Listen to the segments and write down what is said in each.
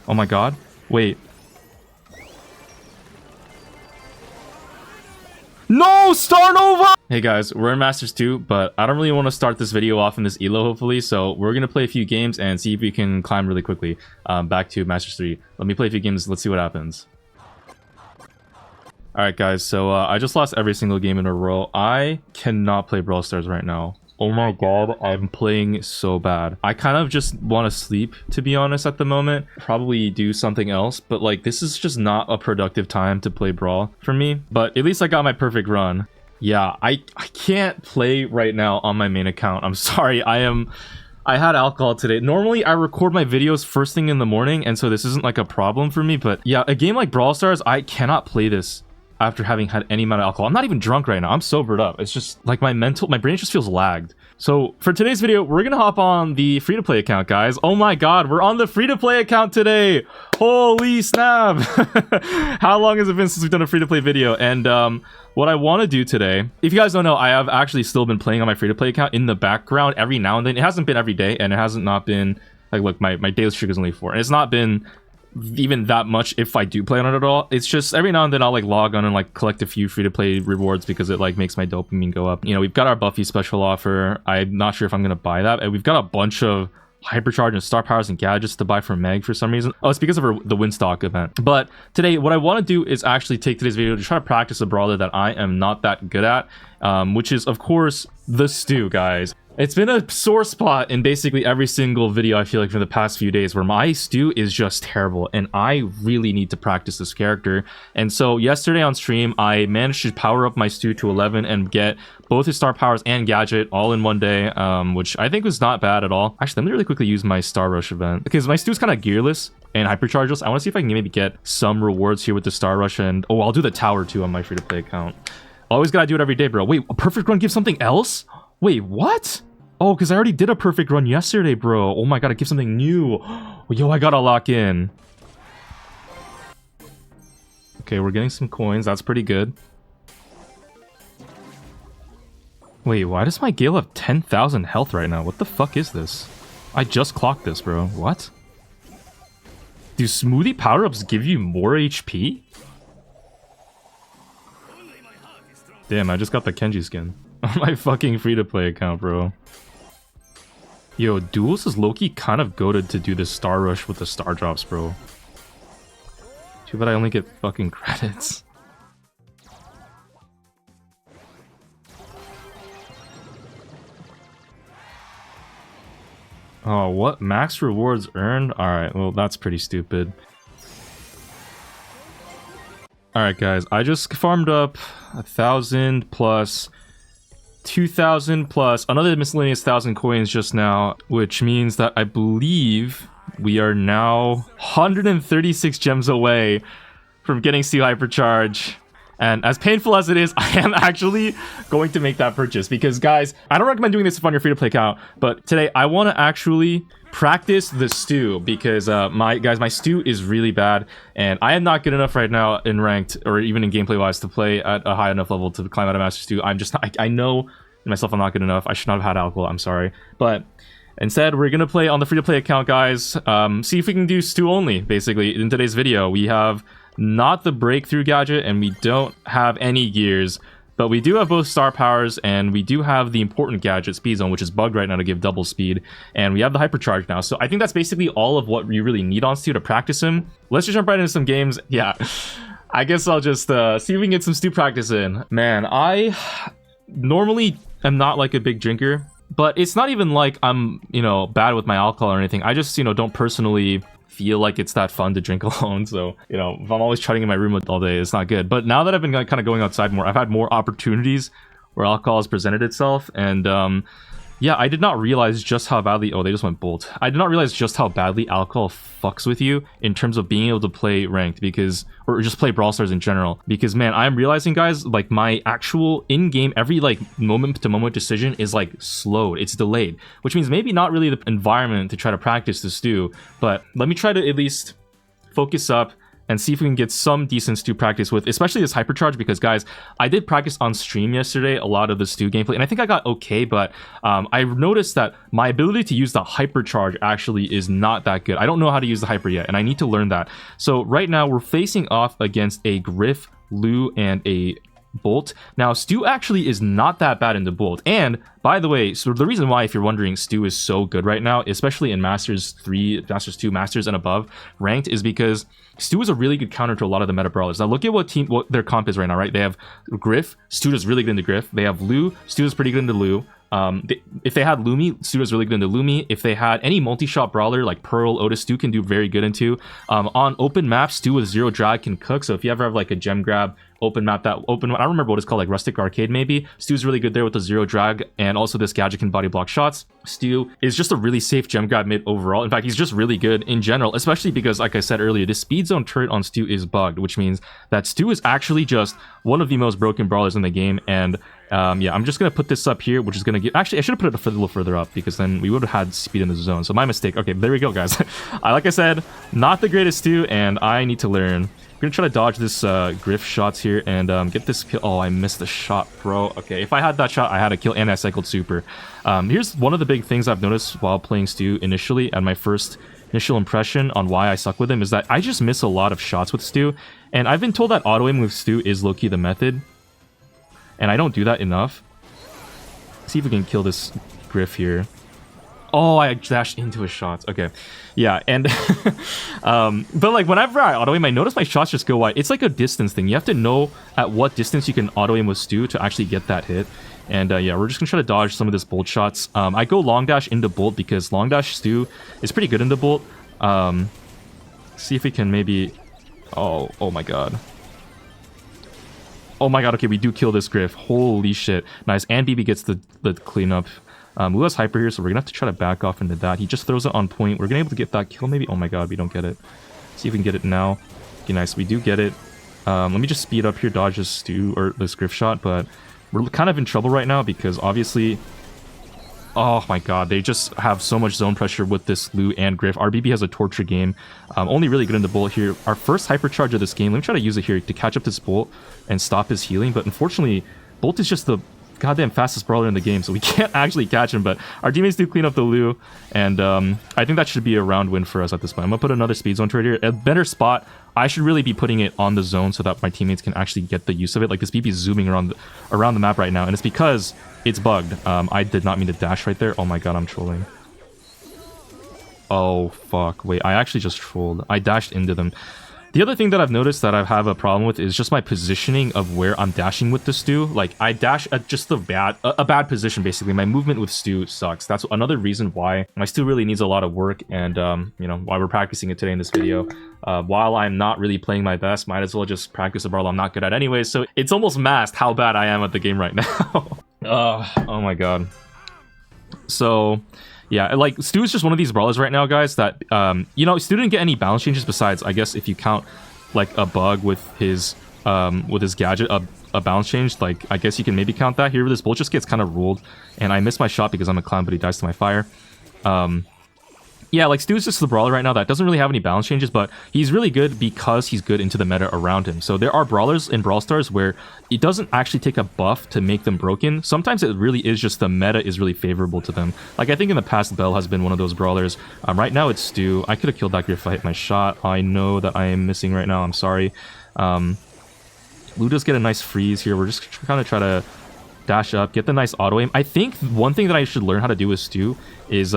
Oh my god. Wait. No! Star Nova! Hey guys, we're in Masters 2, but I don't really want to start this video off in this elo, hopefully, so we're going to play a few games and see if we can climb really quickly back to Masters 3. Let me play a few games, let's see what happens. Alright guys, so I just lost every single game in a row. I cannot play Brawl Stars right now. Oh my god, I'm playing so bad. I kind of just want to sleep, to be honest, at the moment. Probably do something else, but like this is just not a productive time to play Brawl for me. But at least I got my perfect run. Yeah, I can't play right now on my main account. I'm sorry, I had alcohol today. Normally, I record my videos first thing in the morning, and so this isn't like a problem for me. But yeah, a game like Brawl Stars, I cannot play this after having had any amount of alcohol. I'm not even drunk right now. I'm sobered up. It's just like my brain just feels lagged. So for today's video, we're gonna hop on the free-to-play account, guys. Oh my god, we're on the free-to-play account today. Holy snap. How long has it been since we've done a free-to-play video? And what I want to do today, if you guys don't know, I have actually still been playing on my free-to-play account in the background every now and then. It hasn't been every day, and it hasn't not been like, look, my daily streak is only 4, and it's not been even that much if I do play on it at all. It's just every now and then I'll like log on and like collect a few free-to-play rewards because it like makes my dopamine go up. You know, we've got our Buffy special offer. I'm not sure if I'm gonna buy that, and we've got a bunch of hypercharge and star powers and gadgets to buy from Meg for some reason. Oh, it's because of the Winstock event. But today what I want to do is actually take today's video to try to practice a brawler that I am not that good at, which is of course the Stu, guys. It's been a sore spot in basically every single video, I feel like, for the past few days, where my Stu is just terrible, and I really need to practice this character. And so yesterday on stream, I managed to power up my Stu to 11 and get both his star powers and gadget all in one day, which I think was not bad at all. Actually, let me really quickly use my Star Rush event, because my Stu's kind of gearless and hyperchargeless. I want to see if I can maybe get some rewards here with the Star Rush, and oh, I'll do the tower too on my free-to-play account. Always gotta do it every day, bro. Wait, a perfect run gives something else? Wait, what? Oh, because I already did a perfect run yesterday, bro. Oh my god, it gives something new. Yo, I gotta lock in. Okay, we're getting some coins. That's pretty good. Wait, why does my Gale have 10,000 health right now? What the fuck is this? I just clocked this, bro. What? Do smoothie power-ups give you more HP? Damn, I just got the Kenji skin on my fucking free-to-play account, bro. Yo, duels is low-key kind of goated to do this Star Rush with the Star Drops, bro. Too bad I only get fucking credits. Oh, what? Max rewards earned? Alright, well, that's pretty stupid. Alright, guys, I just farmed up 1,000 plus 2,000 plus another miscellaneous 1,000 coins just now, which means that I believe we are now 136 gems away from getting Steel Hypercharge. And as painful as it is, I am actually going to make that purchase because, guys, I don't recommend doing this on your free-to-play account, but today I want to actually practice the Stu because my Stu is really bad, and I am not good enough right now in ranked or even in gameplay wise to play at a high enough level to climb out of Master Stu. I'm just I know myself I'm not good enough. I should not have had alcohol. I'm sorry, but instead we're gonna play on the free-to-play account, guys. See if we can do Stu only. Basically, in today's video, we have not the breakthrough gadget, and we don't have any gears, but we do have both star powers, and we do have the important gadget Speed Zone, which is bugged right now to give double speed, and we have the hypercharge now. So I think that's basically all of what you really need on Stu to practice him. Let's just jump right into some games. Yeah, I guess I'll just see if we can get some Stu practice in. Man, I normally am not like a big drinker, but it's not even like I'm, you know, bad with my alcohol or anything. I just, you know, don't personally feel like it's that fun to drink alone. So, you know, if I'm always chatting in my room all day, it's not good. But now that I've been kind of going outside more, I've had more opportunities where alcohol has presented itself. And yeah, I did not realize just how badly... Oh, they just went bolt. I did not realize just how badly alcohol fucks with you in terms of being able to play ranked, because... Or just play Brawl Stars in general. Because, man, I'm realizing, guys, like, my actual in-game, every, like, moment-to-moment decision is, like, slowed. It's delayed. Which means maybe not really the environment to try to practice this Stu. But let me try to at least focus up and see if we can get some decent Stu practice with, especially this hypercharge, because guys, I did practice on stream yesterday a lot of the Stu gameplay, and I think I got okay, but I noticed that my ability to use the hypercharge actually is not that good. I don't know how to use the hyper yet, and I need to learn that. So right now we're facing off against a Griff, Lu, and a Bolt. Now Stu actually is not that bad in the Bolt, and by the way, so the reason why, if you're wondering, Stu is so good right now, especially in Masters 3, Masters 2, Masters and above ranked, is because Stu is a really good counter to a lot of the meta brawlers. Now look at what their comp is right now, right? They have Griff, Stu is really good into Griff. They have Lu, Stu is pretty good into Lu. If they had Lumi, Stu is really good into Lumi. If they had any multi-shot brawler like Pearl, Otis, Stu can do very good into. On open maps, Stu with 0 drag can cook. So if you ever have like a gem grab, open map, I don't remember what it's called, like Rustic Arcade maybe. Stu's really good there with the 0 drag, and also this gadget can body block shots. Stu is just a really safe gem grab mid overall. In fact, he's just really good in general, especially because, like I said earlier, this speed zone turret on Stu is bugged, which means that Stu is actually just one of the most broken brawlers in the game. And yeah, I'm just gonna put this up here, which is gonna get, actually I should have put it a little further up, because then we would have had speed in the zone. So my mistake. Okay, there we go, guys. Like I said, not the greatest Stu, and I need to learn. We're gonna try to dodge this Griff shots here and get this kill. Oh, I missed the shot, bro. Okay, if I had that shot, I had a kill, and I cycled super. Here's one of the big things I've noticed while playing Stu initially, and my first initial impression on why I suck with him is that I just miss a lot of shots with Stu, and I've been told that auto-aim with Stu is low-key the method, and I don't do that enough. Let's see if we can kill this Griff here. Oh, I dashed into his shots. Okay, yeah, and but like whenever I auto aim, I notice my shots just go wide. It's like a distance thing. You have to know at what distance you can auto aim with Stu to actually get that hit. And yeah, we're just gonna try to dodge some of this Bolt shots. I go long dash into Bolt because long dash Stu is pretty good in the Bolt. See if we can maybe. Oh my god. Oh my god. Okay, we do kill this Griff. Holy shit. Nice. And BB gets the cleanup. Lu has hyper here, so we're gonna have to try to back off into that. He just throws it on point. We're gonna be able to get that kill maybe. Oh my god, we don't get it. See if we can get it now. Okay, nice. We do get it. Let me just speed up here, dodge this Stu or this Griff shot, but we're kind of in trouble right now because obviously, oh my god, they just have so much zone pressure with this Lu and Griff. RBB has a torture game. Only really good in the Bolt here. Our first hypercharge of this game. Let me try to use it here to catch up this Bolt and stop his healing, but unfortunately, Bolt is just the goddamn fastest brawler in the game, so we can't actually catch him, but our teammates do clean up the Lu, and I think that should be a round win for us at this point. I'm gonna put another speed zone turret here. A better spot. I should really be putting it on the zone so that my teammates can actually get the use of it. Like this BB is zooming around the map right now, and it's because it's bugged. I did not mean to dash right there. Oh my god, I'm trolling. Oh fuck, wait, I actually just trolled. I dashed into them. The other thing that I've noticed that I have a problem with is just my positioning of where I'm dashing with the Stu. Like, I dash at just a bad position, basically. My movement with Stu sucks. That's another reason why my Stu really needs a lot of work, and, you know, why we're practicing it today in this video. While I'm not really playing my best, might as well just practice a brawl I'm not good at anyway, so it's almost masked how bad I am at the game right now. Oh my god. So yeah, like Stu is just one of these brawlers right now, guys, that you know, Stu didn't get any balance changes besides, I guess, if you count like a bug with his gadget, a balance change. Like, I guess you can maybe count that. Here this Bolt just gets kind of ruled, and I miss my shot because I'm a clown, but he dies to my fire. Yeah, like Stu is just the brawler right now that doesn't really have any balance changes, but he's really good because he's good into the meta around him. So there are brawlers in Brawl Stars where it doesn't actually take a buff to make them broken. Sometimes it really is just the meta is really favorable to them. Like, I think in the past, Bell has been one of those brawlers. Right now it's Stu. I could have killed that if I hit my shot. I know that I am missing right now. I'm sorry. Lu does get a nice freeze here. We're just kind of try to dash up, get the nice auto aim. I think one thing that I should learn how to do with Stu is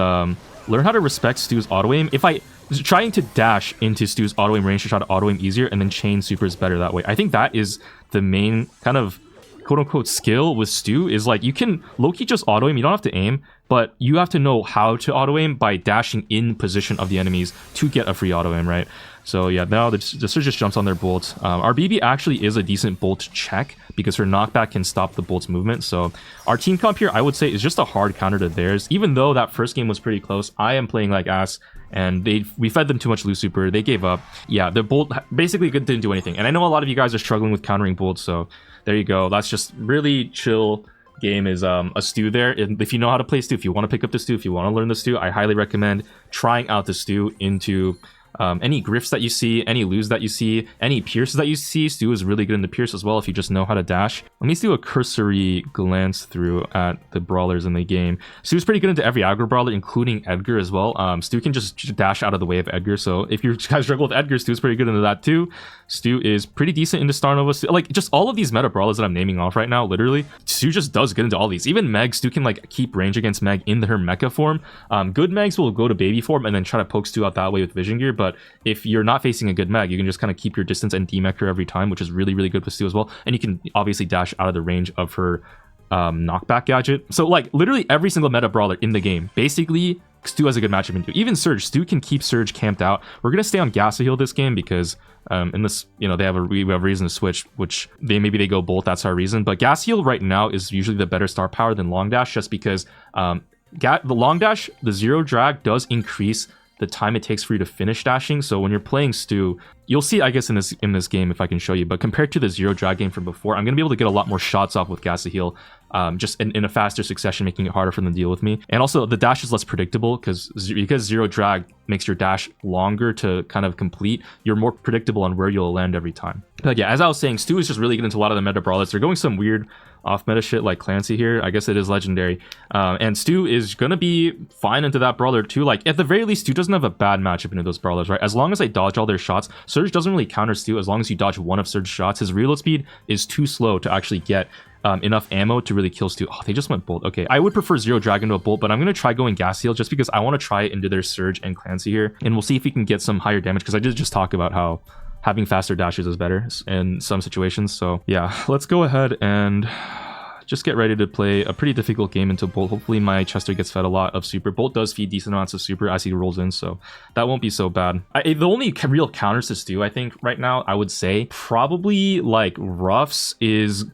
learn how to respect Stu's auto aim. If I trying to dash into Stu's auto aim range to try to auto aim easier, and then chain super is better that way. I think that is the main kind of quote unquote skill with Stu, is like you can low-key just auto aim. You don't have to aim, but you have to know how to auto aim by dashing in position of the enemies to get a free auto aim, right? So yeah, now the Surge just jumps on their Bolt. Our BB actually is a decent Bolt check because her knockback can stop the Bolt's movement. So our team comp here, I would say, is just a hard counter to theirs. Even though that first game was pretty close, I am playing like ass, and we fed them too much Lu Super. They gave up. Yeah, the Bolt basically didn't do anything. And I know a lot of you guys are struggling with countering Bolt, so there you go. That's just really chill game is a Stu there. And if you know how to play Stu, if you want to pick up the Stu, if you want to learn the Stu, I highly recommend trying out the Stu into Any grifts that you see, any lose that you see, any pierces that you see, Stu is really good in the pierce as well if you just know how to dash. Let me do a cursory glance through at the brawlers in the game. Stu's pretty good into every aggro brawler, including Edgar as well. Stu can just dash out of the way of Edgar, so if you guys struggle with Edgar, Stu's pretty good into that too. Stu is pretty decent into Star Nova. Like, just all of these meta brawlers that I'm naming off right now, literally, Stu just does good into all these. Even Meg, Stu can like keep range against Meg in her mecha form. Good Megs will go to baby form and then try to poke Stu out that way with vision gear, but if you're not facing a good Meg, you can just kind of keep your distance and demech her every time, which is really, really good with Stu as well. And you can obviously dash out of the range of her knockback gadget. So like literally every single meta brawler in the game, basically Stu has a good matchup into. Even Surge, Stu can keep Surge camped out. We're gonna stay on Gasa heal this game because in this, you know, we have a reason to switch, which maybe they go both. That's our reason. But Gas heal right now is usually the better star power than Long Dash, just because the Long Dash, the zero drag does increase the time it takes for you to finish dashing. So when you're playing Stu, you'll see, I guess, in this game, if I can show you, but compared to the zero drag game from before, I'm going to be able to get a lot more shots off with Gasa heal, just in a faster succession, making it harder for them to deal with me. And also the dash is less predictable because zero drag makes your dash longer to kind of complete. You're more predictable on where you'll land every time. But yeah, as I was saying, Stu is just really good into a lot of the meta brawlers. They're going some weird off meta shit like Clancy here. I guess it is legendary. And Stu is gonna be fine into that brawler too. Like at the very least, Stu doesn't have a bad matchup into those brawlers, right? As long as I dodge all their shots, Surge doesn't really counter Stu as long as you dodge one of Surge's shots. His reload speed is too slow to actually get enough ammo to really kill Stu. Oh, they just went Bolt. Okay, I would prefer Zero Dragon to a Bolt, but I'm going to try going Gas Heal just because I want to try it into their Surge and Clancy here. And we'll see if we can get some higher damage because I did just talk about how having faster dashes is better in some situations. So yeah, let's go ahead and just get ready to play a pretty difficult game into Bolt. Hopefully my Chester gets fed a lot of super. Bolt does feed decent amounts of super as he rolls in, so that won't be so bad. The only real counters to Stu, I think, right now, I would say, probably like Ruffs is,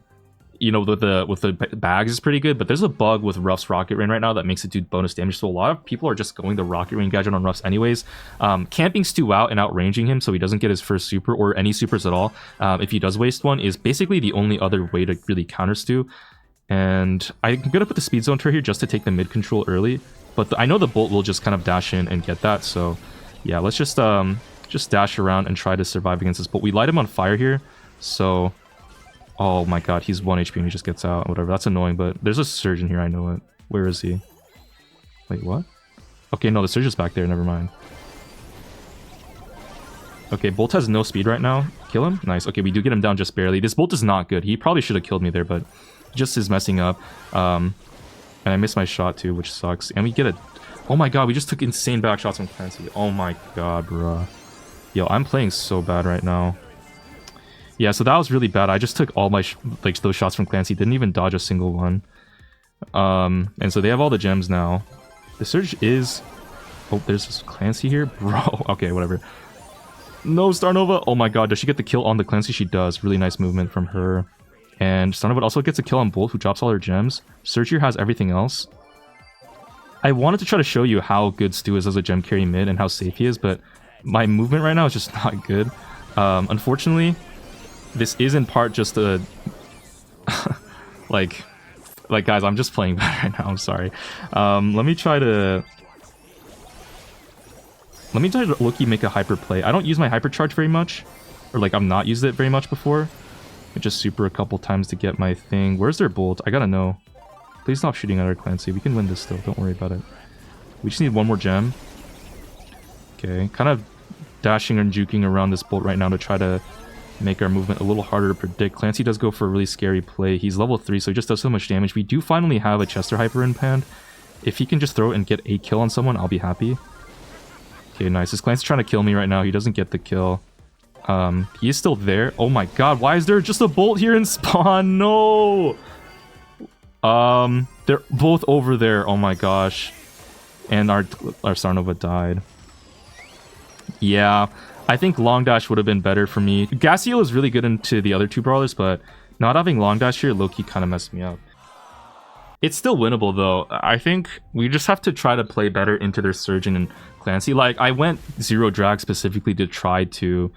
you know, with the bags is pretty good, but there's a bug with Ruff's Rocket Rain right now that makes it do bonus damage, so a lot of people are just going the Rocket Rain gadget on Ruffs anyways. Camping Stu out and outranging him so he doesn't get his first super or any supers at all, if he does waste one, is basically the only other way to really counter Stu. And I'm gonna put the speed zone here just to take the mid control early, but I know the Bolt will just kind of dash in and get that. So yeah, let's just dash around and try to survive against this Bolt. We light him on fire here, so oh my god, he's 1 HP and he just gets out. Whatever, that's annoying, but there's a Surge in here, I know it. Where is he? Wait, what? Okay, no, the Surge is back there, never mind. Okay, Bolt has no speed right now. Kill him? Nice. Okay, we do get him down just barely. This Bolt is not good. He probably should have killed me there, but just is messing up. And I missed my shot too, which sucks. And we get a... Oh my god, we just took insane back shots from Clancy. Oh my god, bruh. Yo, I'm playing so bad right now. Yeah, so that was really bad. I just took all my those shots from Clancy. Didn't even dodge a single one. And so they have all the gems now. The Surge is... Oh, there's this Clancy here? Bro, okay, whatever. No, Star Nova! Oh my god, does she get the kill on the Clancy? She does. Really nice movement from her. And Star Nova also gets a kill on Bolt, who drops all her gems. Surge here has everything else. I wanted to try to show you how good Stu is as a gem carry mid and how safe he is, but my movement right now is just not good. Unfortunately, this is in part just a... like guys, I'm just playing bad right now, I'm sorry. Let me try to low-key make a hyper play. I don't use my hyper charge very much, or like I'm not used it very much before. I just super a couple times to get my thing. Where's their Bolt? I gotta know. Please stop shooting at our Clancy. We can win this still, don't worry about it. We just need one more gem. Okay, kind of dashing and juking around this Bolt right now to try to make our movement a little harder to predict. Clancy does go for a really scary play. He's level 3, so he just does so much damage. We do finally have a Chester hyper in hand. If he can just throw it and get a kill on someone, I'll be happy. Okay, nice. This Clancy's trying to kill me right now. He doesn't get the kill. He is still there. Oh my god, why is there just a Bolt here in spawn? No! They're both over there. Oh my gosh. And our Star Nova died. Yeah, I think Long Dash would have been better for me. Gasio is really good into the other two brawlers, but not having Long Dash here, low-key kind of messed me up. It's still winnable though. I think we just have to try to play better into their Surgeon and Clancy. Like, I went Zero Drag specifically to try to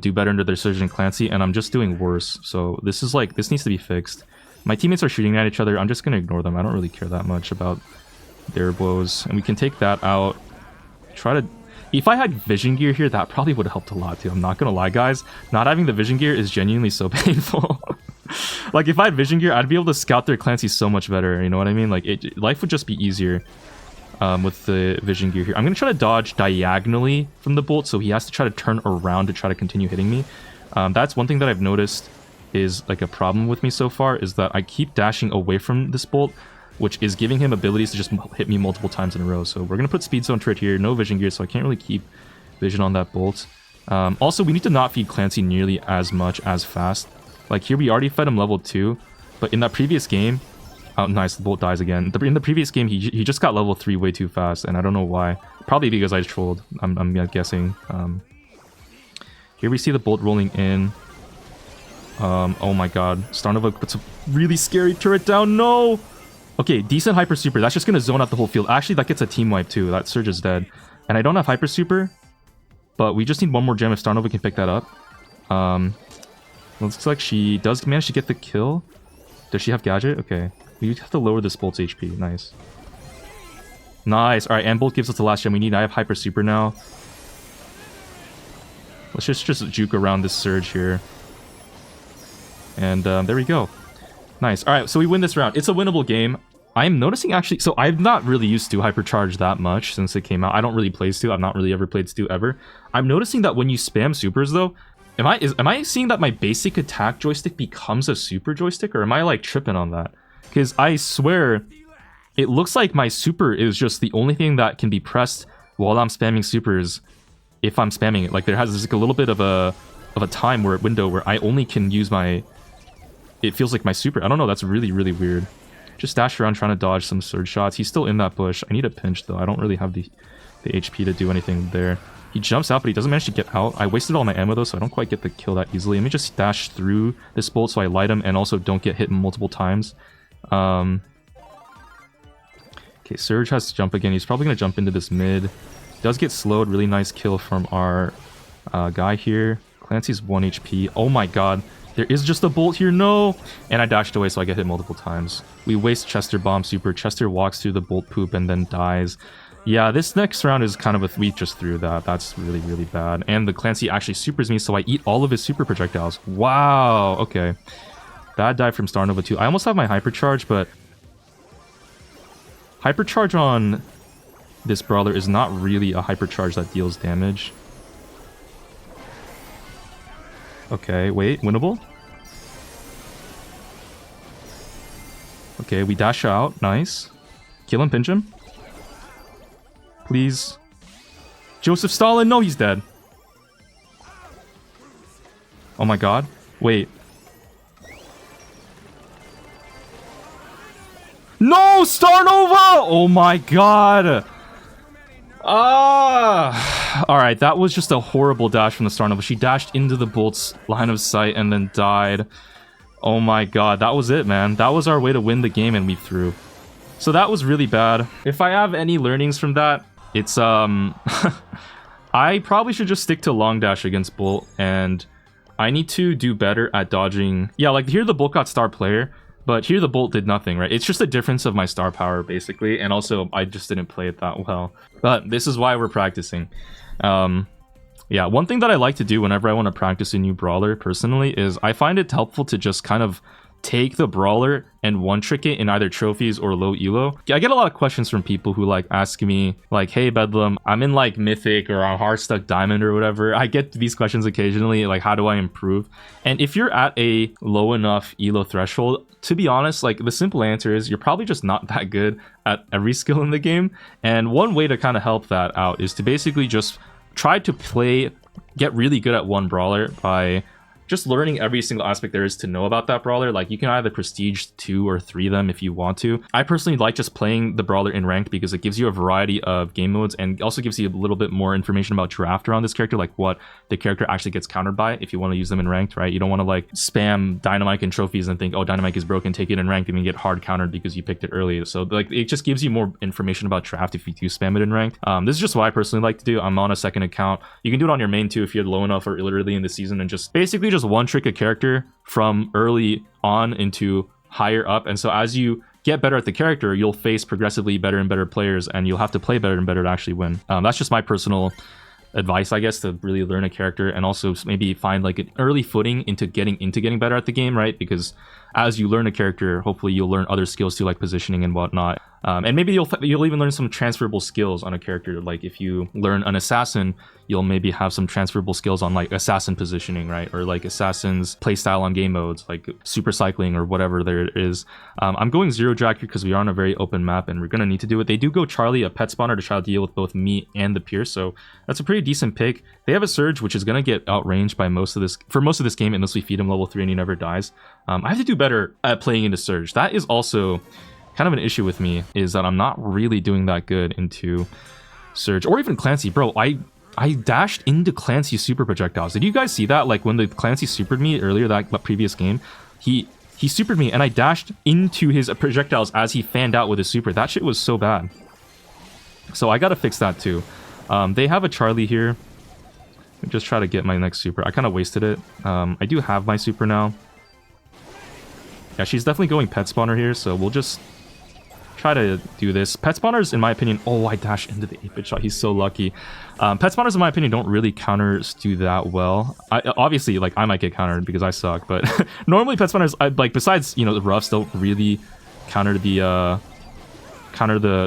do better under their Surgeon and Clancy, and I'm just doing worse. So this is like, this needs to be fixed. My teammates are shooting at each other. I'm just going to ignore them. I don't really care that much about their blows. And we can take that out. Try to... If I had vision gear here, that probably would have helped a lot too. I'm not gonna lie, guys. Not having the vision gear is genuinely so painful. Like, if I had vision gear, I'd be able to scout their Clancy so much better, you know what I mean? Like, life would just be easier with the vision gear here. I'm gonna try to dodge diagonally from the bolt, so he has to try to turn around to try to continue hitting me. That's one thing that I've noticed is like a problem with me so far, is that I keep dashing away from this bolt, which is giving him abilities to just hit me multiple times in a row. So we're going to put Speed Zone Turret here, no Vision Gear, so I can't really keep vision on that bolt. Also, we need to not feed Clancy nearly as much as fast. Like here, we already fed him level 2, but in that previous game... Oh, nice, the bolt dies again. In the previous game, he just got level 3 way too fast, and I don't know why. Probably because I trolled, I'm guessing. Here we see the bolt rolling in. Oh my god. Star Nova puts a really scary turret down. No! Okay, decent Hyper Super. That's just gonna zone out the whole field. Actually, that gets a team wipe too. That Surge is dead. And I don't have Hyper Super, but we just need one more gem if Star Nova can pick that up. Looks like she does manage to get the kill. Does she have Gadget? Okay. We have to lower this Bolt's HP. Nice. Nice. Alright, and Bolt gives us the last gem we need. I have Hyper Super now. Let's just juke around this Surge here. And there we go. Nice. Alright, so we win this round. It's a winnable game. I'm noticing actually, so I've not really used Stu Hypercharge that much since it came out. I don't really play Stu. I've not really ever played Stu ever. I'm noticing that when you spam supers though, am I seeing that my basic attack joystick becomes a super joystick, or am I like tripping on that? Because I swear it looks like my super is just the only thing that can be pressed while I'm spamming supers if I'm spamming it. Like there's like a little bit of a time window where I only can use my, it feels like my super. I don't know, that's really, really weird. Just dash around trying to dodge some surge shots. He's still in that bush. I need a pinch though. I don't really have the HP to do anything there. He jumps out, but he doesn't manage to get out. I wasted all my ammo though, so I don't quite get the kill that easily. Let me just dash through this bolt so I light him and also don't get hit multiple times. Okay, Surge has to jump again. He's probably going to jump into this mid. He does get slowed. Really nice kill from our guy here. Clancy's 1 HP. Oh my god. There is just a bolt here. No! And I dashed away so I get hit multiple times. We waste Chester Bomb Super. Chester walks through the bolt poop and then dies. Yeah, this next round is kind of a... We just threw that. That's really, really bad. And the Clancy actually supers me, so I eat all of his super projectiles. Wow! Okay. Bad dive from Star Nova 2. I almost have my Hypercharge, but... Hypercharge on this Brawler is not really a Hypercharge that deals damage. Okay, wait. Winnable? Okay, we dash out. Nice. Kill him, pinch him. Please. Joseph Stalin! No, he's dead. Oh my god. Wait. No! Star Nova! Oh my god! Alright, that was just a horrible dash from the Star Nova. She dashed into the Bolt's line of sight and then died. Oh my god, that was it, man. That was our way to win the game and we threw. So that was really bad. If I have any learnings from that, it's, I probably should just stick to long dash against Bolt, and I need to do better at dodging. Yeah, like here the Bolt got star player, but here the Bolt did nothing, right? It's just a difference of my star power, basically, and also I just didn't play it that well. But this is why we're practicing. Yeah, one thing that I like to do whenever I want to practice a new Brawler, personally, is I find it helpful to just kind of take the Brawler and one-trick it in either trophies or low elo. I get a lot of questions from people who like ask me like, hey Bedlam, I'm in like Mythic or on Hard Stuck Diamond or whatever. I get these questions occasionally, like how do I improve? And if you're at a low enough elo threshold, to be honest, like the simple answer is you're probably just not that good at every skill in the game. And one way to kind of help that out is to basically just try to get really good at one Brawler by just learning every single aspect there is to know about that Brawler. Like you can either prestige 2 or 3 them if you want to. I personally like just playing the Brawler in ranked because it gives you a variety of game modes and also gives you a little bit more information about draft around this character, like what the character actually gets countered by if you want to use them in ranked, right? You don't want to like spam Dynamite in trophies and think, oh, Dynamite is broken, take it in ranked, and then get hard countered because you picked it early. So like it just gives you more information about draft if you do spam it in ranked. This is just what I personally like to do. I'm on a second account. You can do it on your main too if you're low enough or early in the season, and just basically just one trick a character from early on into higher up. And so as you get better at the character, you'll face progressively better and better players, and you'll have to play better and better to actually win. That's just my personal advice, I guess, to really learn a character, and also maybe find like an early footing into getting better at the game, right? Because as you learn a character, hopefully you'll learn other skills too, like positioning and whatnot. And maybe you'll even learn some transferable skills on a character. Like if you learn an assassin, you'll maybe have some transferable skills on like assassin positioning, right? Or like assassin's playstyle on game modes, like super cycling or whatever there is. I'm going zero Jack here because we are on a very open map and we're gonna need to do it. They do go Charlie, a pet spawner, to try to deal with both me and the Pierce, so that's a pretty decent pick. They have a Surge, which is gonna get outranged by most of this game unless we feed him level 3 and he never dies. I have to do better at playing into Surge. That is also kind of an issue with me, is that I'm not really doing that good into Surge or even Clancy. Bro, I dashed into Clancy's super projectiles. Did you guys see that? Like when the Clancy supered me earlier, that previous game, he supered me and I dashed into his projectiles as he fanned out with his super. That shit was so bad. So I gotta fix that too. They have a Charlie here. Just try to get my next super. I kind of wasted it. I do have my super now. Yeah, she's definitely going pet spawner here, so we'll just try to do this. Pet spawners, in my opinion... Oh, I dashed into the 8-bit shot. He's so lucky. Pet spawners, in my opinion, don't really counter stu that well. Obviously, like, I might get countered because I suck, but normally pet spawners, like, besides, you know, the roughs, don't really counter the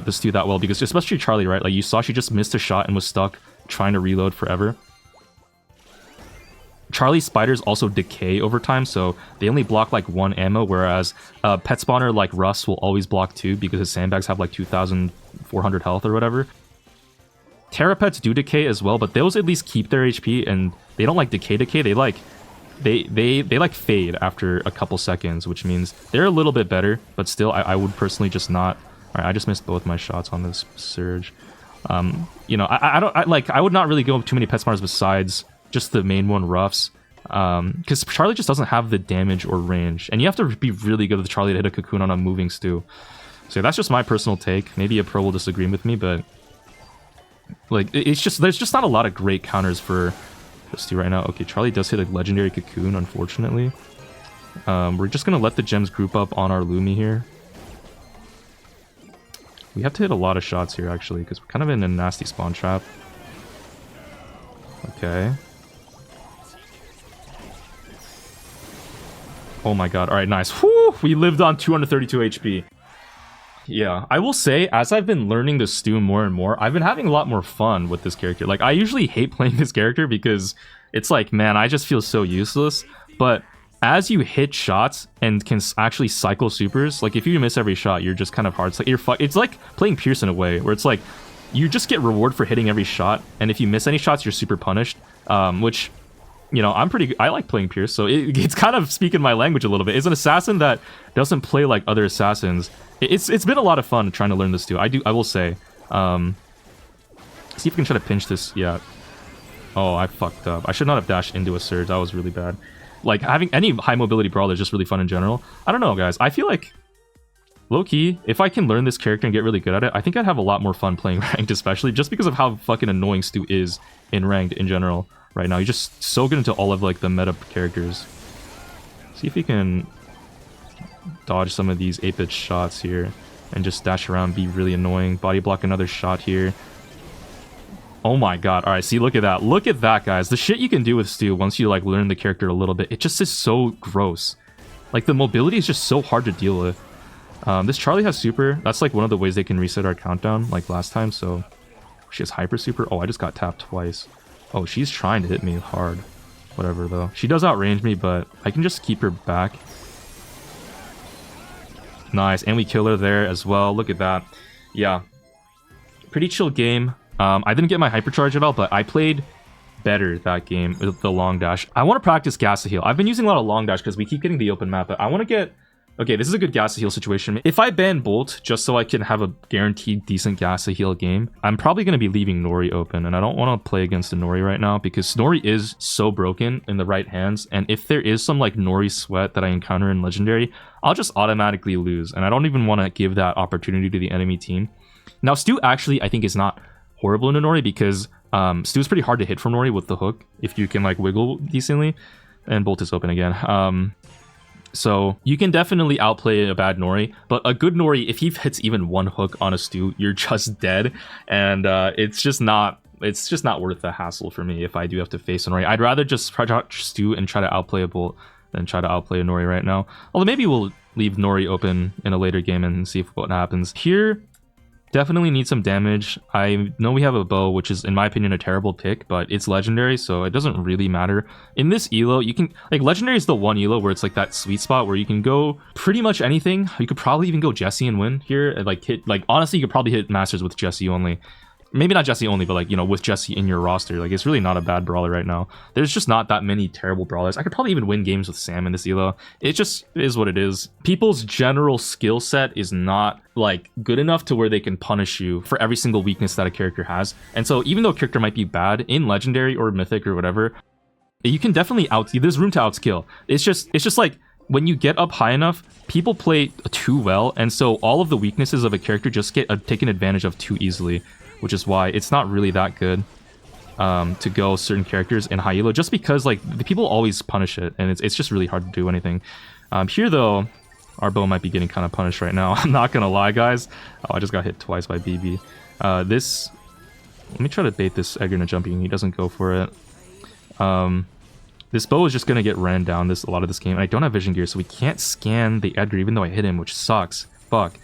stu that well, because especially Charlie, right? Like, you saw she just missed a shot and was stuck trying to reload forever. Charlie's spiders also decay over time, so they only block like 1 ammo, whereas pet spawner like Russ will always block 2 because his sandbags have like 2,400 health or whatever. Terra pets do decay as well, but those at least keep their HP, and they don't like decay. They like fade after a couple seconds, which means they're a little bit better, but still I would personally just not. All right, I just missed both my shots on this Surge. You know, I would not really go too many pet spawners besides just the main one, roughs, because Charlie just doesn't have the damage or range, and you have to be really good with Charlie to hit a cocoon on a moving stu. So that's just my personal take. Maybe a pro will disagree with me, but like it's just, there's just not a lot of great counters for the stu right now. Okay, Charlie does hit a legendary cocoon, unfortunately. We're just gonna let the gems group up on our Lumi here. We have to hit a lot of shots here actually, because we're kind of in a nasty spawn trap. Okay. Oh my god. Alright, nice. Whew! We lived on 232 HP. Yeah, I will say, as I've been learning the stu more and more, I've been having a lot more fun with this character. Like, I usually hate playing this character because it's like, man, I just feel so useless. But as you hit shots and can actually cycle supers, like, if you miss every shot, you're just kind of hard. It's like, it's like playing Pierce in a way, where it's like, you just get reward for hitting every shot, and if you miss any shots, you're super punished, which... You know, I like playing Pierce, so it's kind of speaking my language a little bit. It's an assassin that doesn't play like other assassins. It's been a lot of fun trying to learn this too. I will say. See if we can try to pinch this. Yeah. Oh, I fucked up. I should not have dashed into a Surge. That was really bad. Like, having any high mobility brawler is just really fun in general. I don't know, guys. I feel like, low-key, if I can learn this character and get really good at it, I think I'd have a lot more fun playing ranked, especially just because of how fucking annoying Stu is in ranked in general. Right now, he's just so good into all of like the meta characters. See if he can dodge some of these 8-bit shots here and just dash around, be really annoying. Body block another shot here. Oh my god. Alright, see, look at that. Look at that, guys. The shit you can do with Stu once you like learn the character a little bit, it just is so gross. Like, the mobility is just so hard to deal with. This Charlie has super. That's like one of the ways they can reset our countdown like last time, so... She has hyper super. Oh, I just got tapped twice. Oh, she's trying to hit me hard. Whatever, though. She does outrange me, but I can just keep her back. Nice, and we kill her there as well. Look at that. Yeah. Pretty chill game. I didn't get my hypercharge at all, but I played better that game with the long dash. I want to practice gas heal. I've been using a lot of long dash because we keep getting the open map, but I want to get... Okay, this is a good gas heal situation. If I ban Bolt just so I can have a guaranteed decent gas heal game, I'm probably going to be leaving Nori open, and I don't want to play against a Nori right now because Nori is so broken in the right hands, and if there is some like Nori sweat that I encounter in Legendary, I'll just automatically lose, and I don't even want to give that opportunity to the enemy team. Now, Stu actually, I think, is not horrible in a Nori because Stu is pretty hard to hit from Nori with the hook if you can like wiggle decently, and Bolt is open again. So you can definitely outplay a bad Nori, but a good Nori, if he hits even one hook on a Stu, you're just dead, and it's just not worth the hassle for me if I do have to face a Nori. I'd rather just try to Stu and try to outplay a Bolt than try to outplay a Nori right now. Although maybe we'll leave Nori open in a later game and see what happens. Here, definitely need some damage. I know we have a bow, which is, in my opinion, a terrible pick, but it's legendary, so it doesn't really matter. In this elo, you can, like, legendary is the one elo where it's like that sweet spot where you can go pretty much anything. You could probably even go Jesse and win here. And, like, honestly, you could probably hit Masters with Jesse only. Maybe not Jesse only, but, like, you know, with Jesse in your roster. Like, it's really not a bad brawler right now. There's just not that many terrible brawlers. I could probably even win games with Sam in this elo. It just is what it is. People's general skill set is not, like, good enough to where they can punish you for every single weakness that a character has. And so even though a character might be bad in Legendary or Mythic or whatever, you can definitely there's room to outskill. It's just like, when you get up high enough, people play too well, and so all of the weaknesses of a character just get taken advantage of too easily, which is why it's not really that good to go certain characters in high elo, just because, like, the people always punish it, and it's just really hard to do anything. Here, though, our bow might be getting kind of punished right now. I'm not gonna lie, guys. Oh, I just got hit twice by BB. Let me try to bait this Edgar into jumping. He doesn't go for it. This bow is just gonna get ran down a lot of this game. I don't have vision gear, so we can't scan the Edgar, even though I hit him, which sucks. Fuck.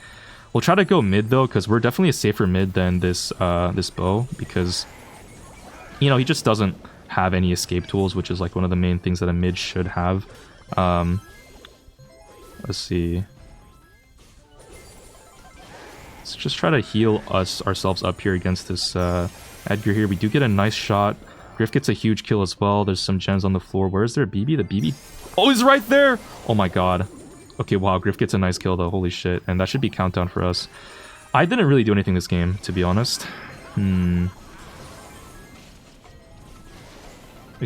We'll try to go mid, though, because we're definitely a safer mid than this this bow, because, you know, he just doesn't have any escape tools, which is, like, one of the main things that a mid should have. Let's see. Let's just try to heal ourselves up here against this Edgar here. We do get a nice shot. Griff gets a huge kill as well. There's some gems on the floor. Where's their BB? The BB? Oh, he's right there! Oh my god. Okay, wow, Griff gets a nice kill, though. Holy shit. And that should be countdown for us. I didn't really do anything this game, to be honest. Okay,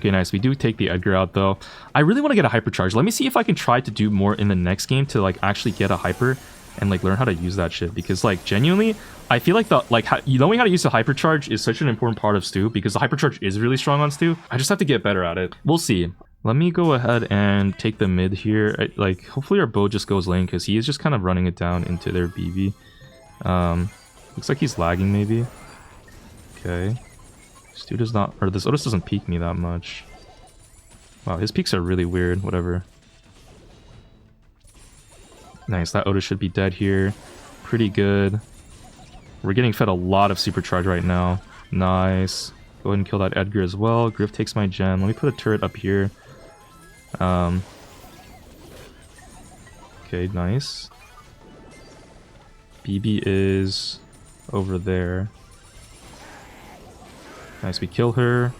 nice. We do take the Edgar out, though. I really want to get a hypercharge. Let me see if I can try to do more in the next game to, like, actually get a hyper and, like, learn how to use that shit. Because, like, genuinely, I feel like knowing how to use the hypercharge is such an important part of Stu, because the hypercharge is really strong on Stu. I just have to get better at it. We'll see. Let me go ahead and take the mid here. Like, hopefully our bow just goes lane, because he is just kind of running it down into their BB. Looks like he's lagging, maybe. Okay. Stu does not, or this Otis doesn't peek me that much. Wow, his peaks are really weird. Whatever. Nice, that Otis should be dead here. Pretty good. We're getting fed a lot of supercharge right now. Nice. Go ahead and kill that Edgar as well. Griff takes my gem. Let me put a turret up here. Okay, nice. BB is over there. Nice, we kill her.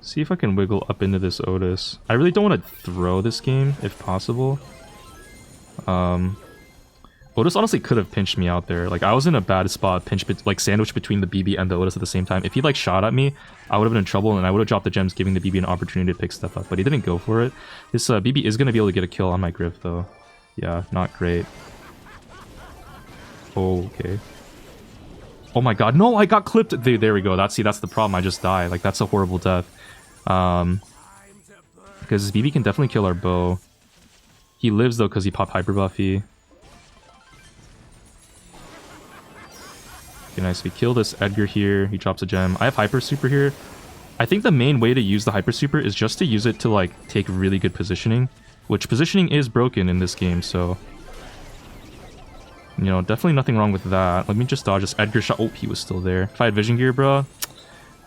See if I can wiggle up into this Otis. I really don't want to throw this game, if possible. Otis honestly could have pinched me out there. Like, I was in a bad spot, like, sandwiched between the BB and the Otis at the same time. If he, like, shot at me, I would have been in trouble, and I would have dropped the gems, giving the BB an opportunity to pick stuff up. But he didn't go for it. This BB is going to be able to get a kill on my Griff, though. Yeah, not great. Oh, okay. Oh my god, no, I got clipped! There we go. That's the problem. I just died. Like, that's a horrible death. Because this BB can definitely kill our bow. He lives, though, because he popped Hyper Buffy. Okay, nice. We kill this Edgar here. He drops a gem. I have Hyper Super here. I think the main way to use the Hyper Super is just to use it to, like, take really good positioning. Which positioning is broken in this game, so... You know, definitely nothing wrong with that. Let me just dodge this Edgar shot. Oh, he was still there. If I had vision gear, bro,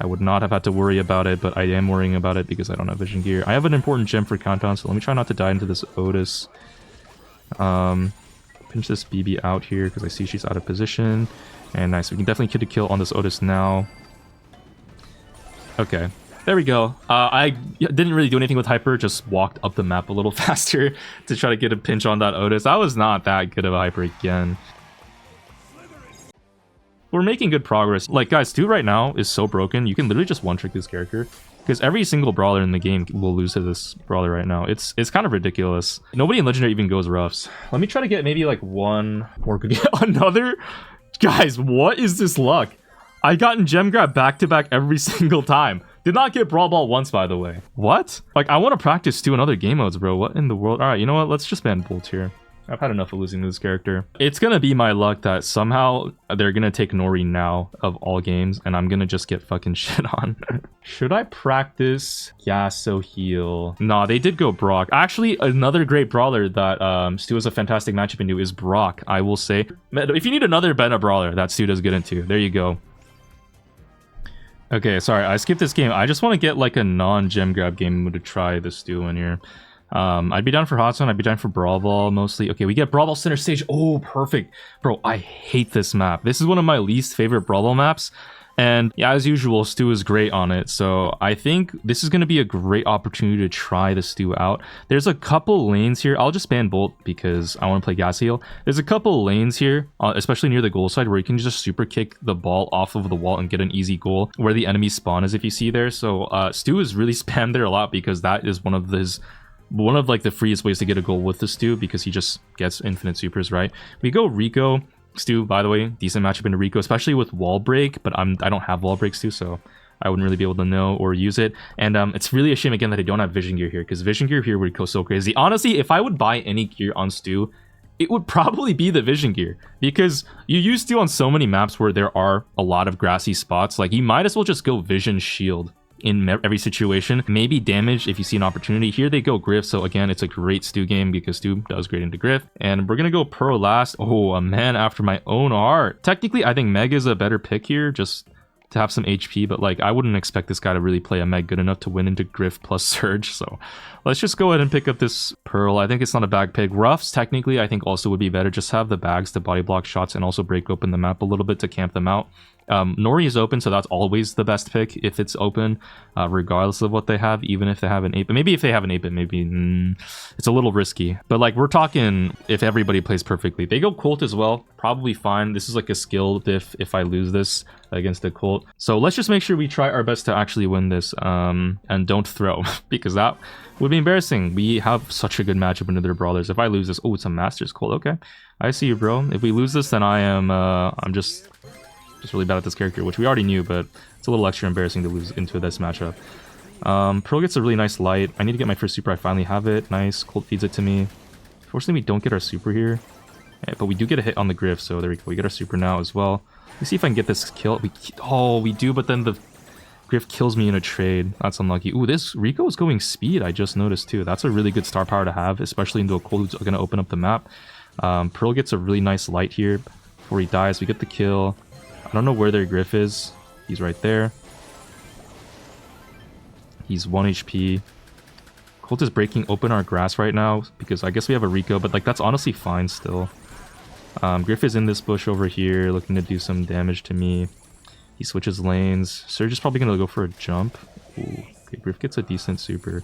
I would not have had to worry about it, but I am worrying about it because I don't have vision gear. I have an important gem for countdown, so let me try not to die into this Otis. Pinch this BB out here because I see she's out of position. And nice, we can definitely get a kill on this Otis now. Okay, there we go. I didn't really do anything with Hyper, just walked up the map a little faster to try to get a pinch on that Otis. I was not that good of a Hyper again. We're making good progress. Like, guys, Stu right now is so broken, you can literally just one-trick this character. Because every single brawler in the game will lose to this brawler right now. It's kind of ridiculous. Nobody in Legendary even goes roughs. Let me try to get maybe like one more good. Another? Guys, what is this luck? I gotten gem grab back-to-back every single time. Did not get Brawl Ball once, by the way. What? Like, I want to practice Stu in other game modes, bro. What in the world? All right, you know what? Let's just ban Bolt here. I've had enough of losing this character. It's gonna be my luck that somehow they're gonna take Nori now of all games, and I'm gonna just get fucking shit on. Should I practice Yasuo heal? Nah, they did go Brock. Actually, another great brawler that Stu has a fantastic matchup into is Brock, I will say. If you need another meta brawler that Stu does good into, there you go. Okay, sorry, I skipped this game. I just want to get like a non-gem grab game to try the Stu in here. I'd be down for Hot Zone, I'd be down for Brawl Ball mostly. Okay, we get Brawl Ball center stage. Oh, perfect. Bro, I hate this map. This is one of my least favorite Brawl Ball maps. And yeah, as usual, Stu is great on it. So I think this is going to be a great opportunity to try the Stu out. There's a couple lanes here. I'll just ban Bolt because I want to play gas heal. There's a couple lanes here, especially near the goal side, where you can just super kick the ball off of the wall and get an easy goal where the enemy spawn is, if you see there. So Stu is really spammed there a lot because that is one of like the freest ways to get a goal with the Stu, because he just gets infinite supers, right? We go Rico. Stu, by the way, decent matchup into Rico, especially with wall break, but I don't have wall break, Stu, so I wouldn't really be able to know or use it. And it's really a shame again that I don't have vision gear here, because vision gear here would go so crazy. Honestly, if I would buy any gear on Stu, it would probably be the vision gear, because you use Stu on so many maps where there are a lot of grassy spots. Like, you might as well just go vision shield in every situation. Maybe damage if you see an opportunity. Here they go Griff, so again, it's a great Stu game because Stu does great into Griff. And we're gonna go Pearl last. Oh, a man after my own heart. Technically, I think Meg is a better pick here, just to have some HP, but like, I wouldn't expect this guy to really play a Meg good enough to win into Griff plus Surge, so let's just go ahead and pick up this Pearl. I think it's not a bad pick. Ruffs, technically, I think also would be better. Just have the bags to body block shots and also break open the map a little bit to camp them out. Nori is open, so that's always the best pick if it's open, regardless of what they have, even if they have an 8-bit. Maybe if they have an 8-bit, maybe it's a little risky. But like, we're talking if everybody plays perfectly. They go Colt as well, probably fine. This is like a skill diff if I lose this against the Colt. So let's just make sure we try our best to actually win this, and don't throw, because that would be embarrassing. We have such a good matchup into their brawlers. If I lose this, oh, it's a Master's Colt. Okay, I see you, bro. If we lose this, then I'm just really bad at this character, which we already knew, but it's a little extra embarrassing to lose into this matchup. Pearl gets a really nice light. I need to get my first super. I finally have it. Nice. Colt feeds it to me. Fortunately, we don't get our super here, but we do get a hit on the Griff, so there we go. We get our super now as well. Let's see if I can get this kill. We do, but then the Griff kills me in a trade. That's unlucky. Ooh, this Rico is going speed, I just noticed too. That's a really good star power to have, especially into a Colt who's going to open up the map. Pearl gets a really nice light here before he dies. We get the kill. I don't know where their Griff is. He's right there. He's 1 HP. Colt is breaking open our grass right now because I guess we have a Rico, but like, that's honestly fine still. Griff is in this bush over here looking to do some damage to me. He switches lanes. Surge is probably going to go for a jump. Ooh, okay, Griff gets a decent super.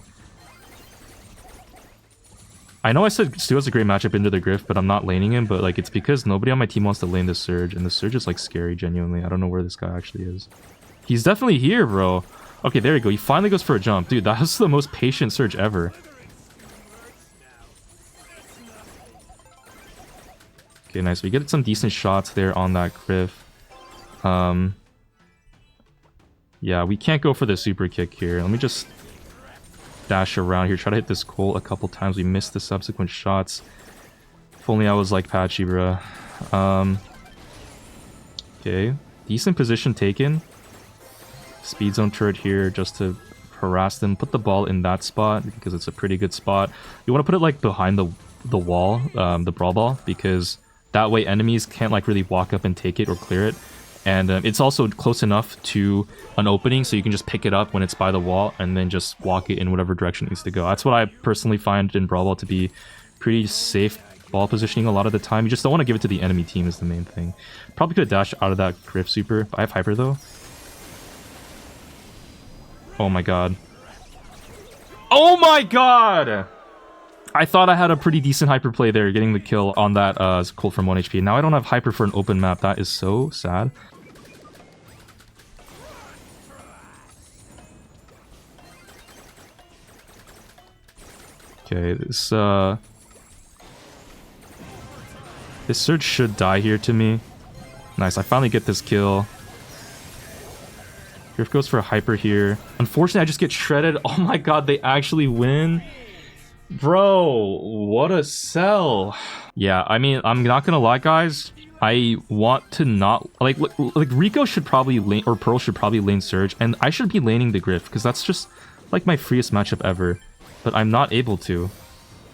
I know I said Stu has a great matchup into the Griff, but I'm not laning him, but like, it's because nobody on my team wants to lane the Surge, and the Surge is like scary, genuinely. I don't know where this guy actually is. He's definitely here, bro. Okay, there you go. He finally goes for a jump. Dude, that was the most patient Surge ever. Okay, nice. We get some decent shots there on that Griff. Yeah, we can't go for the super kick here. Let me just dash around here, try to hit this Colt a couple times. We missed the subsequent shots. If only I was like Patchy, bruh. Okay, decent position taken. Speed zone turret here just to harass them. Put the ball in that spot because it's a pretty good spot. You want to put it like behind the wall, the Brawl Ball, because that way enemies can't like really walk up and take it or clear it. And it's also close enough to an opening, so you can just pick it up when it's by the wall and then just walk it in whatever direction it needs to go. That's what I personally find in Brawl Ball to be pretty safe ball positioning a lot of the time. You just don't want to give it to the enemy team is the main thing. Probably could have dashed out of that Griff super. I have Hyper though. Oh my god. Oh my god! I thought I had a pretty decent Hyper play there, getting the kill on that Colt from 1 HP. Now I don't have Hyper for an open map. That is so sad. Okay, this Surge should die here to me. Nice, I finally get this kill. Griff goes for a hyper here. Unfortunately, I just get shredded. Oh my god, they actually win. Bro, what a sell. Yeah, I mean, I'm not gonna lie, guys. I want to not... Like Rico should probably lane... Or Pearl should probably lane Surge. And I should be laning the Griff, because that's just, like, my freest matchup ever. But I'm not able to,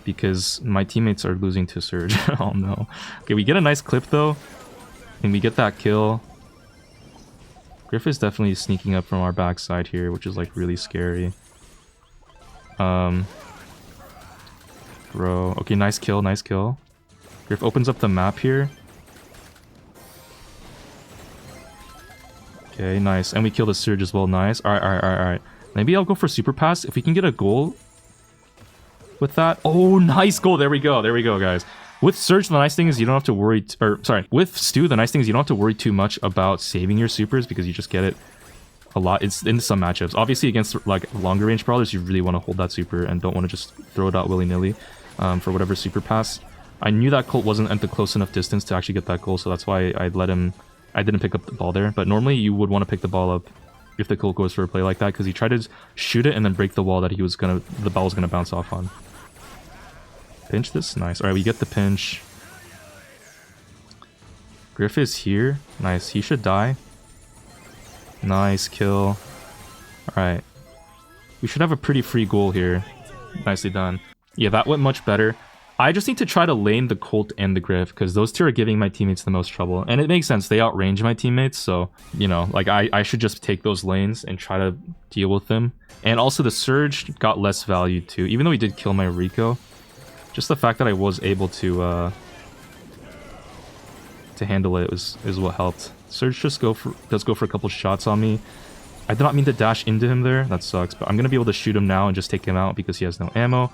because my teammates are losing to Surge. Oh no. Okay, we get a nice clip, though. And we get that kill. Griff is definitely sneaking up from our backside here, which is like really scary. Bro. Okay, nice kill, nice kill. Griff opens up the map here. Okay, nice. And we kill the Surge as well, nice. Alright. Maybe I'll go for Super Pass. If we can get a goal with that. Oh, nice goal. There we go, guys. With Surge, the nice thing is you don't have to worry... with Stu, the nice thing is you don't have to worry too much about saving your supers because you just get it a lot. It's in some matchups. Obviously, against like longer range brawlers, you really want to hold that super and don't want to just throw it out willy-nilly for whatever super pass. I knew that Colt wasn't at the close enough distance to actually get that goal, so that's why I let him... I didn't pick up the ball there. But normally, you would want to pick the ball up if the Colt goes for a play like that because he tried to shoot it and then break the wall that the ball was gonna bounce off on. Pinch this? Nice. Alright, we get the pinch. Griff is here. Nice. He should die. Nice kill. Alright. We should have a pretty free goal here. Nicely done. Yeah, that went much better. I just need to try to lane the Colt and the Griff because those two are giving my teammates the most trouble. And it makes sense. They outrange my teammates. So, you know, like I should just take those lanes and try to deal with them. And also the Surge got less value too. Even though he did kill my Rico. Just the fact that I was able to handle it is what helped. Surge just does go for a couple shots on me. I did not mean to dash into him there. That sucks. But I'm going to be able to shoot him now and just take him out because he has no ammo.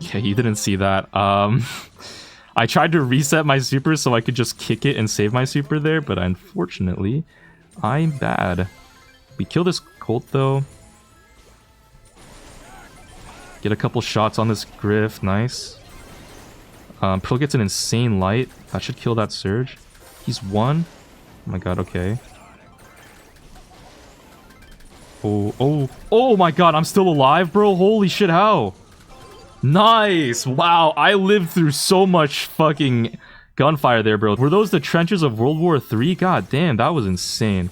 Yeah, you didn't see that. I tried to reset my super so I could just kick it and save my super there. But unfortunately, I'm bad. We kill this Colt though. Get a couple shots on this Griff. Nice. Pearl gets an insane light. That should kill that Surge. He's one. Oh my god, okay. Oh my god, I'm still alive, bro. Holy shit, how? Nice. Wow, I lived through so much fucking gunfire there, bro. Were those the trenches of World War III? God damn, that was insane.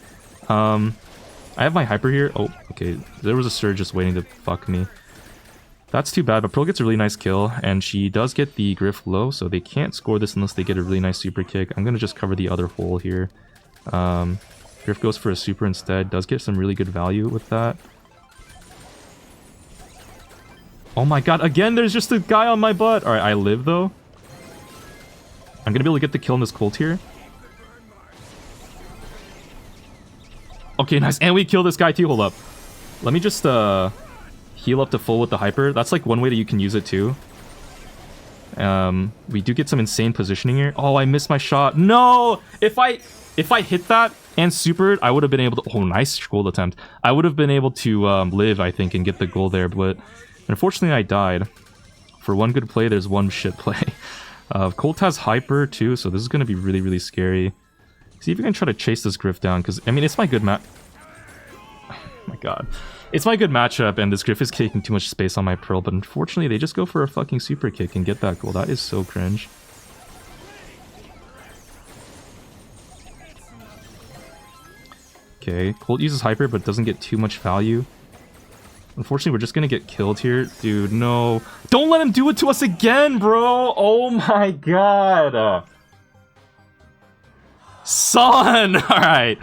I have my hyper here. Oh, okay. There was a Surge just waiting to fuck me. That's too bad, but Pearl gets a really nice kill, and she does get the Griff low, so they can't score this unless they get a really nice super kick. I'm going to just cover the other hole here. Griff goes for a super instead, does get some really good value with that. Oh my god, again, there's just a guy on my butt! Alright, I live, though. I'm going to be able to get the kill in this Colt here. Okay, nice, and we kill this guy too, hold up. Let me just, heal up to full with the hyper. That's like one way that you can use it too. We do get some insane positioning here. Oh, I missed my shot. No! If I hit that and supered, I would have been able to... Oh, nice goal attempt. I would have been able to live, I think, and get the goal there. But unfortunately, I died. For one good play, there's one shit play. Colt has hyper too, so this is going to be really, really scary. See if we can try to chase this Griff down, because, I mean, it's my good match. Oh my god. It's my good matchup, and this Griff is taking too much space on my Pearl, but unfortunately, they just go for a fucking super kick and get that goal. That is so cringe. Okay, Colt uses hyper, but doesn't get too much value. Unfortunately, we're just gonna get killed here. Dude, no. Don't let him do it to us again, bro! Oh my god! Son! Alright.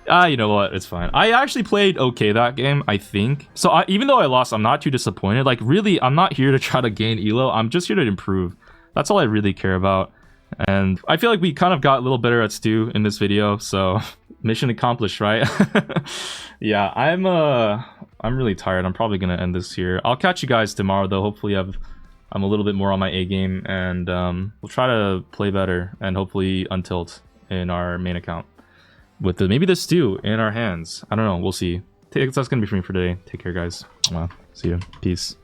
You know what? It's fine. I actually played okay that game, I think. So even though I lost, I'm not too disappointed. Like, really, I'm not here to try to gain elo. I'm just here to improve. That's all I really care about. And I feel like we kind of got a little better at Stu in this video, so mission accomplished, right? Yeah, I'm really tired. I'm probably gonna end this here. I'll catch you guys tomorrow, though. Hopefully I'm a little bit more on my A game, and we'll try to play better and hopefully untilt in our main account. With maybe the Stu in our hands. I don't know. We'll see. That's gonna be for me for today. Take care, guys. See ya. Peace.